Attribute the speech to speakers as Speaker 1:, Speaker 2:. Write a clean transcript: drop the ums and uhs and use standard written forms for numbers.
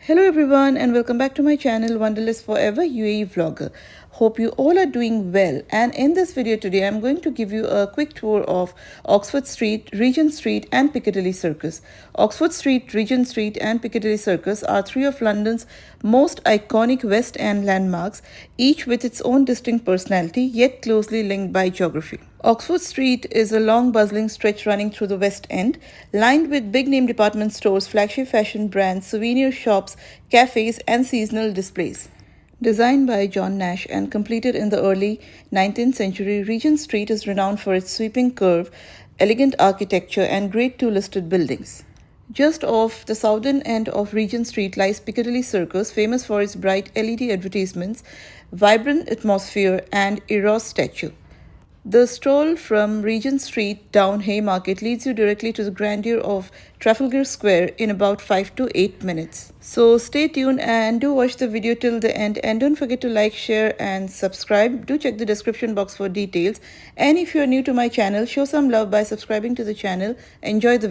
Speaker 1: Hello everyone and welcome back to my channel Wanderlust Forever UAE Vlogger. Hope you all are doing well, and in this video today I'm going to give you a quick tour of Oxford Street, Regent Street and Piccadilly Circus. Oxford Street, Regent Street and Piccadilly Circus are three of London's most iconic West End landmarks, each with its own distinct personality yet closely linked by geography. Oxford Street is a long bustling stretch running through the West End, lined with big-name department stores, flagship fashion brands, souvenir shops, cafes and seasonal displays. Designed by John Nash and completed in the early 19th century, Regent Street is renowned for its sweeping curve, elegant architecture and Grade II listed buildings. Just off the southern end of Regent Street lies Piccadilly Circus, famous for its bright LED advertisements, vibrant atmosphere and Eros statue. The stroll from Regent Street down Haymarket leads you directly to the grandeur of Trafalgar Square in about 5 to 8 minutes. So stay tuned and do watch the video till the end, and don't forget to like, share and subscribe. Do check the description box for details, and if you are new to my channel, show some love by subscribing to the channel. Enjoy the